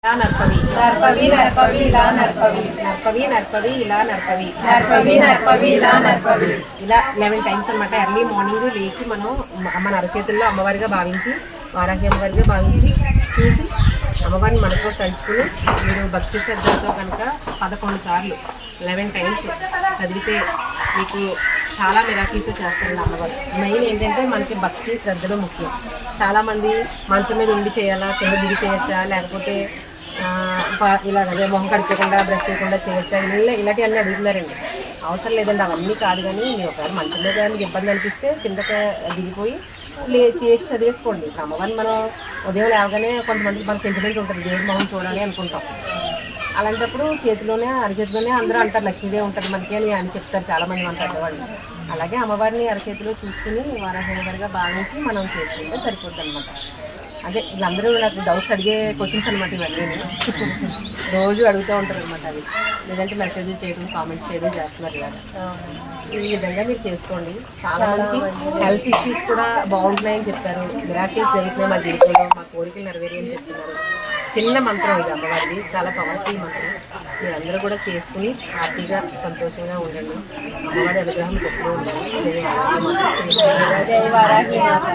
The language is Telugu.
నర్పవి నర్పవి నర్పవి ఇలా నర్పవి నర్పవి నర్పవి ఇలా నర్పవి నర్పవి నర్పవి ఇలా నర్పవి ఇలా 11 టైమ్స్ అనమాట. ఎర్లీ మార్నింగ్ లేచి మనం మన అరచేతుల్లో అమ్మవారిగా భావించి వారాహి అమ్మవారిగా భావించి చూసి అమ్మవారిని మనసులో తలుచుకుని మీరు భక్తి శ్రద్ధలతో కనుక 11 సార్లు 11 టైమ్స్ చదివితే మీకు చాలా మిరాకిల్స్ చేస్తారండి అమ్మవారు. మెయిన్ ఏంటంటే మనకి భక్తి శ్రద్ధలు ముఖ్యం. చాలామంది మంచం మీద ఉండి చేయాలా, కింద దిగి చేయొచ్చా, లేకపోతే ఇలాగ మొహం కడుక్కోకుండా బ్రష్ చేయకుండా చేయొచ్చా, ఇలాంటివన్నీ అడుగుతున్నారండి. అవసరం లేదండి, అవన్నీ కాదు. కానీ మీరు ఒకవేళ మంచం మీద మీకు ఇబ్బంది అనిపిస్తే కిందకి దిగిపోయి చేసి చదివేసుకోండి. ఇప్పుడు అమ్మవారిని మనం ఉదయం లేవగానే కొంతమందికి మన సెంటిమెంట్ ఉంటుంది, దేవుడి మొహం చూడాలి అనుకుంటాం. అలాంటప్పుడు చేతిలోనే అరచేతిలోనే అందరూ అంటారు లక్ష్మీదేవి ఉంటుంది మనకి అని చెప్తారు చాలామంది మన పెద్దవాళ్ళు. అలాగే అమ్మవారిని అరచేతిలో చూసుకుని వారాహి అమ్మవారిగా భావించి మనం చేసుకుంటే సరిపోద్ది అనమాట. అదే వీళ్ళందరూ నాకు డౌట్స్ అడిగే క్వశ్చన్స్ అనమాట. ఇవన్నీ రోజు అడుగుతూ ఉంటారు అనమాట. అవి లేదంటే మెసేజ్ చేయడం, కామెంట్స్ చేయడం చేస్తున్నారు. ఇలాగా ఈ విధంగా మీరు చేసుకోండి. చాలామందికి హెల్త్ ఇష్యూస్ కూడా బాగుంటున్నాయని చెప్పారు. మిరాకిల్స్ జరుగుతున్నాయి మా జీవితంలో, మా కోరికలు నెరవేరియని చెప్తున్నారు. చిన్న మంత్రం ఇది అమ్మవారిది, చాలా పవర్ఫుల్ మంత్రం. మీరందరూ కూడా చేసుకుని హ్యాపీగా సంతోషంగా ఉండండి. అమ్మవారి అనుగ్రహం ఎప్పుడూ ఉండాలి. జై వారాహి మాత.